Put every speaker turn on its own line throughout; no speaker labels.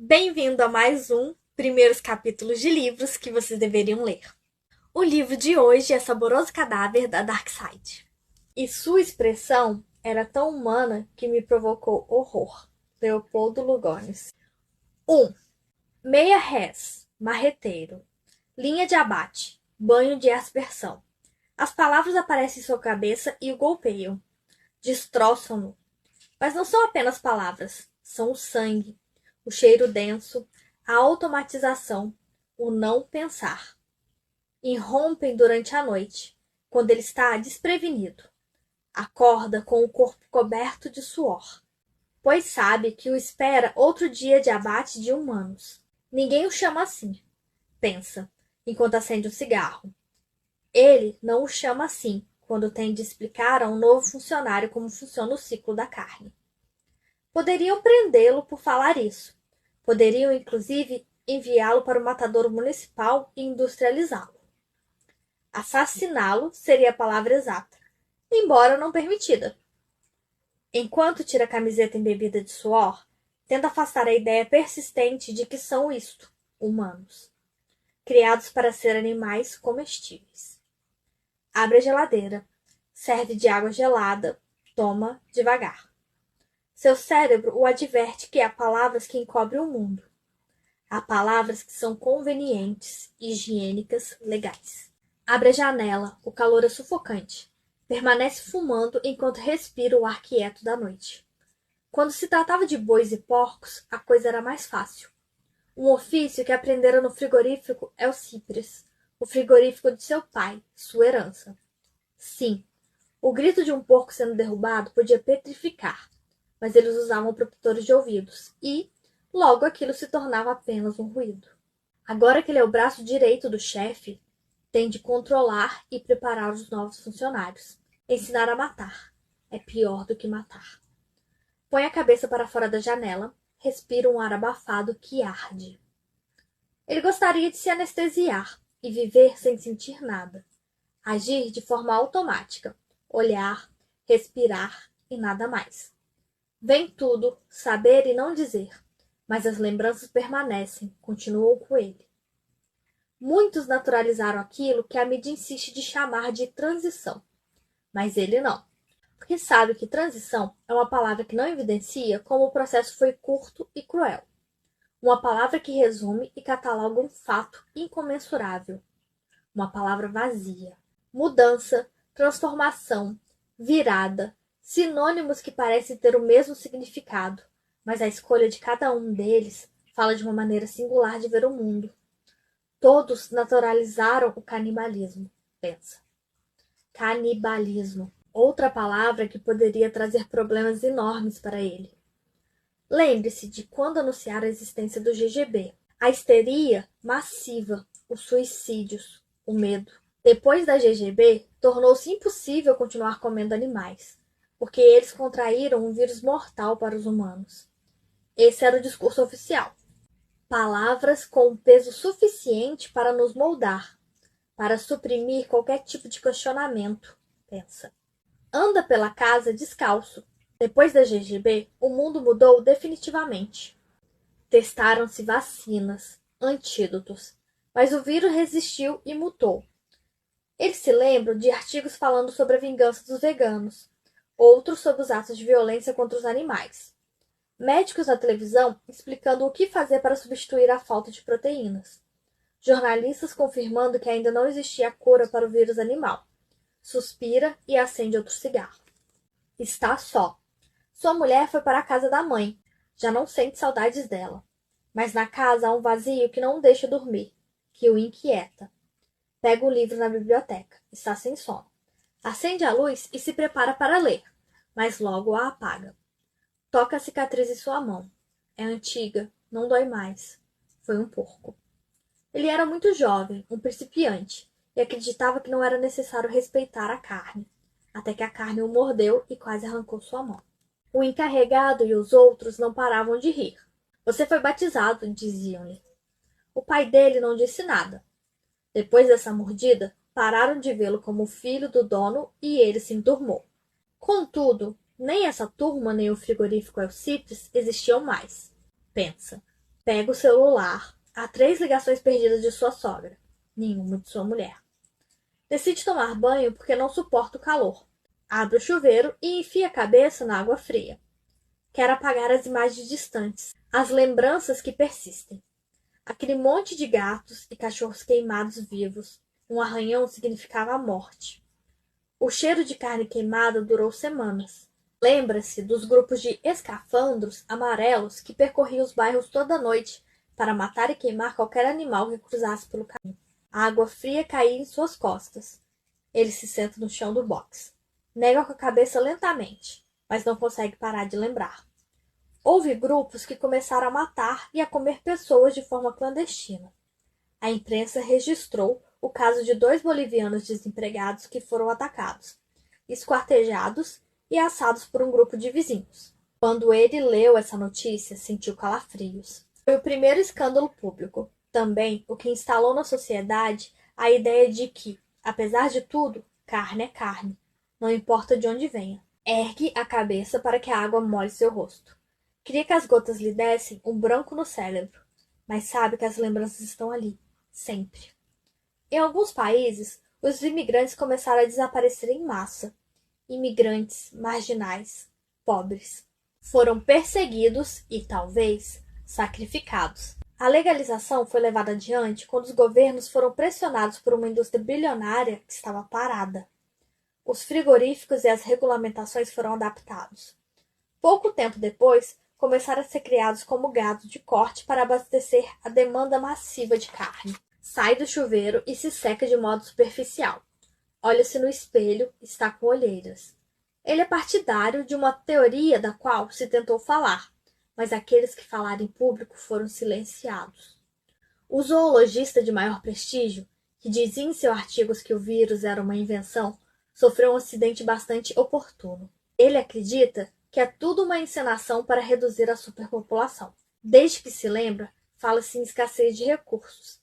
Bem-vindo a mais um Primeiros Capítulos de Livros que vocês deveriam ler. O livro de hoje é Saboroso Cadáver, da Darkside. E sua expressão era tão humana que me provocou horror. Leopoldo Lugones. 1. Meia res, marreteiro. Linha de abate, banho de aspersão. As palavras aparecem em sua cabeça e o golpeiam. Destroçam-no. Mas não são apenas palavras, são o sangue, o cheiro denso, a automatização, o não pensar. Irrompem durante a noite, quando ele está desprevenido. Acorda com o corpo coberto de suor, pois sabe que o espera outro dia de abate de humanos. Ninguém o chama assim, pensa, enquanto acende um cigarro. Ele não o chama assim quando tem de explicar a um novo funcionário como funciona o ciclo da carne. Poderiam prendê-lo por falar isso. Poderiam, inclusive, enviá-lo para o matadouro municipal e industrializá-lo. Assassiná-lo seria a palavra exata, embora não permitida. Enquanto tira a camiseta embebida de suor, tenta afastar a ideia persistente de que são isto, humanos, criados para ser animais comestíveis. Abre a geladeira, serve de água gelada, toma devagar. Seu cérebro o adverte que há palavras que encobrem o mundo. Há palavras que são convenientes, higiênicas, legais. Abre a janela, o calor é sufocante. Permanece fumando enquanto respira o ar quieto da noite. Quando se tratava de bois e porcos, a coisa era mais fácil. Um ofício que aprendera no frigorífico é o Cipres, o frigorífico de seu pai, sua herança. Sim, o grito de um porco sendo derrubado podia petrificar, mas eles usavam protetores de ouvidos e, logo, aquilo se tornava apenas um ruído. Agora que ele é o braço direito do chefe, tem de controlar e preparar os novos funcionários. Ensinar a matar é pior do que matar. Põe a cabeça para fora da janela, respira um ar abafado que arde. Ele gostaria de se anestesiar e viver sem sentir nada. Agir de forma automática, olhar, respirar e nada mais. Vem tudo, saber e não dizer, mas as lembranças permanecem, continuam com ele. Muitos naturalizaram aquilo que a mídia insiste de chamar de transição, mas ele não, porque sabe que transição é uma palavra que não evidencia como o processo foi curto e cruel. Uma palavra que resume e cataloga um fato incomensurável. Uma palavra vazia. Mudança, transformação, virada, sinônimos que parecem ter o mesmo significado, mas a escolha de cada um deles fala de uma maneira singular de ver o mundo. Todos naturalizaram o canibalismo, pensa. Canibalismo, outra palavra que poderia trazer problemas enormes para ele. Lembre-se de quando anunciaram a existência do GGB, a histeria massiva, os suicídios, o medo. Depois da GGB, tornou-se impossível continuar comendo animais, porque eles contraíram um vírus mortal para os humanos. Esse era o discurso oficial. Palavras com peso suficiente para nos moldar, para suprimir qualquer tipo de questionamento, pensa. Anda pela casa descalço. Depois da GGB, o mundo mudou definitivamente. Testaram-se vacinas, antídotos, mas o vírus resistiu e mutou. Eles se lembram de artigos falando sobre a vingança dos veganos, outros sobre os atos de violência contra os animais. Médicos na televisão explicando o que fazer para substituir a falta de proteínas. Jornalistas confirmando que ainda não existia cura para o vírus animal. Suspira e acende outro cigarro. Está só. Sua mulher foi para a casa da mãe. Já não sente saudades dela. Mas na casa há um vazio que não o deixa dormir, que o inquieta. Pega o livro na biblioteca. Está sem sono. Acende a luz e se prepara para ler, mas logo a apaga. Toca a cicatriz em sua mão. É antiga, não dói mais. Foi um porco. Ele era muito jovem, um principiante, e acreditava que não era necessário respeitar a carne, até que a carne o mordeu e quase arrancou sua mão. O encarregado e os outros não paravam de rir. Você foi batizado, diziam-lhe. O pai dele não disse nada. Depois dessa mordida, pararam de vê-lo como filho do dono e ele se enturmou. Contudo, nem essa turma nem o frigorífico Alcides existiam mais. Pensa. Pega o celular. Há 3 ligações perdidas de sua sogra. Nenhuma de sua mulher. Decide tomar banho porque não suporta o calor. Abre o chuveiro e enfia a cabeça na água fria. Quer apagar as imagens distantes, as lembranças que persistem. Aquele monte de gatos e cachorros queimados vivos. Um arranhão significava a morte. O cheiro de carne queimada durou semanas. Lembra-se dos grupos de escafandros amarelos que percorriam os bairros toda noite para matar e queimar qualquer animal que cruzasse pelo caminho. A água fria caía em suas costas. Ele se senta no chão do box. Nega com a cabeça lentamente, mas não consegue parar de lembrar. Houve grupos que começaram a matar e a comer pessoas de forma clandestina. A imprensa registrou o caso de 2 bolivianos desempregados que foram atacados, esquartejados e assados por um grupo de vizinhos. Quando ele leu essa notícia, sentiu calafrios. Foi o primeiro escândalo público, também o que instalou na sociedade a ideia de que, apesar de tudo, carne é carne, não importa de onde venha. Ergue a cabeça para que a água molhe seu rosto. Queria que as gotas lhe dessem um branco no cérebro, mas sabe que as lembranças estão ali, sempre. Em alguns países, os imigrantes começaram a desaparecer em massa. Imigrantes, marginais, pobres. Foram perseguidos e, talvez, sacrificados. A legalização foi levada adiante quando os governos foram pressionados por uma indústria bilionária que estava parada. Os frigoríficos e as regulamentações foram adaptados. Pouco tempo depois, começaram a ser criados como gado de corte para abastecer a demanda massiva de carne. Sai do chuveiro e se seca de modo superficial. Olha-se no espelho e está com olheiras. Ele é partidário de uma teoria da qual se tentou falar, mas aqueles que falaram em público foram silenciados. O zoologista de maior prestígio, que dizia em seus artigos que o vírus era uma invenção, sofreu um acidente bastante oportuno. Ele acredita que é tudo uma encenação para reduzir a superpopulação. Desde que se lembra, fala-se em escassez de recursos.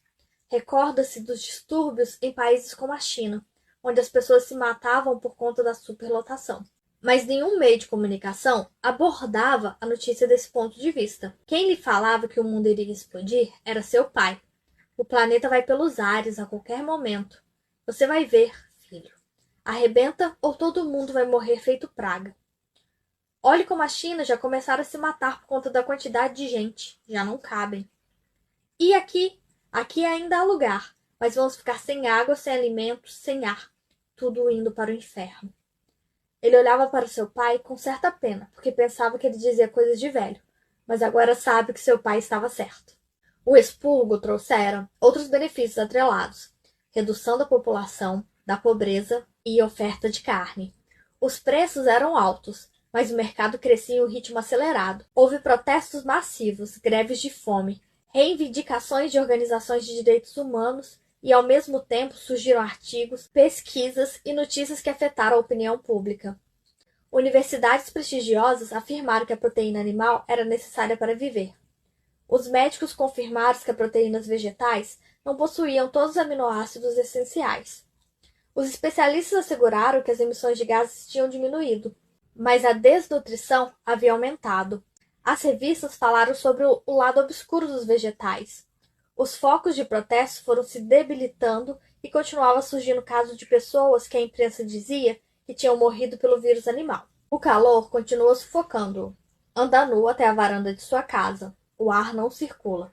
Recorda-se dos distúrbios em países como a China, onde as pessoas se matavam por conta da superlotação. Mas nenhum meio de comunicação abordava a notícia desse ponto de vista. Quem lhe falava que o mundo iria explodir era seu pai. O planeta vai pelos ares a qualquer momento. Você vai ver, filho. Arrebenta ou todo mundo vai morrer feito praga. Olhe como a China já começaram a se matar por conta da quantidade de gente. Já não cabem. E aqui? Aqui ainda há lugar, mas vamos ficar sem água, sem alimentos, sem ar. Tudo indo para o inferno. Ele olhava para seu pai com certa pena, porque pensava que ele dizia coisas de velho, mas agora sabe que seu pai estava certo. O expurgo trouxera outros benefícios atrelados: redução da população, da pobreza e oferta de carne. Os preços eram altos, mas o mercado crescia em um ritmo acelerado. Houve protestos massivos, greves de fome, reivindicações de organizações de direitos humanos e, ao mesmo tempo, surgiram artigos, pesquisas e notícias que afetaram a opinião pública. Universidades prestigiosas afirmaram que a proteína animal era necessária para viver. Os médicos confirmaram que as proteínas vegetais não possuíam todos os aminoácidos essenciais. Os especialistas asseguraram que as emissões de gases tinham diminuído, mas a desnutrição havia aumentado. As revistas falaram sobre o lado obscuro dos vegetais. Os focos de protesto foram se debilitando e continuava surgindo casos de pessoas que a imprensa dizia que tinham morrido pelo vírus animal. O calor continuou sufocando-o. Anda nu até a varanda de sua casa. O ar não circula.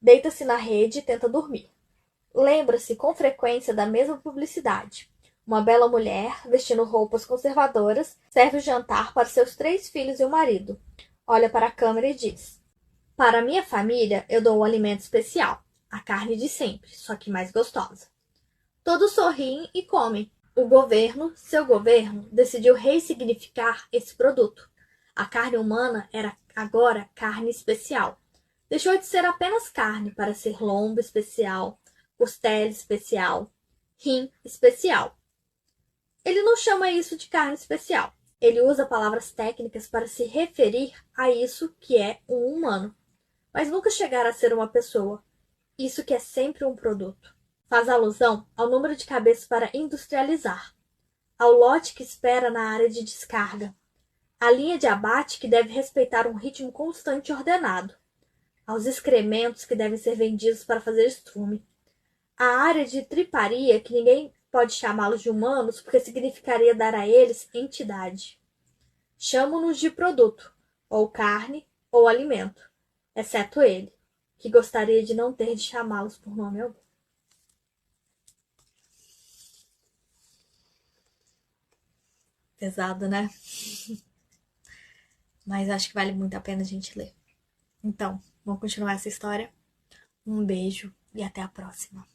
Deita-se na rede e tenta dormir. Lembra-se com frequência da mesma publicidade. Uma bela mulher, vestindo roupas conservadoras, serve o jantar para seus 3 filhos e o marido. Olha para a câmera e diz: para minha família, eu dou um alimento especial, a carne de sempre, só que mais gostosa. Todos sorriem e comem. O governo, seu governo, decidiu ressignificar esse produto. A carne humana era agora carne especial. Deixou de ser apenas carne para ser lombo especial, costela especial, rim especial. Ele não chama isso de carne especial. Ele usa palavras técnicas para se referir a isso que é um humano, mas nunca chegará a ser uma pessoa. Isso que é sempre um produto. Faz alusão ao número de cabeças para industrializar, ao lote que espera na área de descarga, à linha de abate que deve respeitar um ritmo constante e ordenado, aos excrementos que devem ser vendidos para fazer estrume. A área de triparia, que ninguém pode chamá-los de humanos, porque significaria dar a eles entidade. Chamo-nos de produto, ou carne, ou alimento, exceto ele, que gostaria de não ter de chamá-los por nome algum. Pesado, né? Mas acho que vale muito a pena a gente ler. Então, vamos continuar essa história. Um beijo e até a próxima.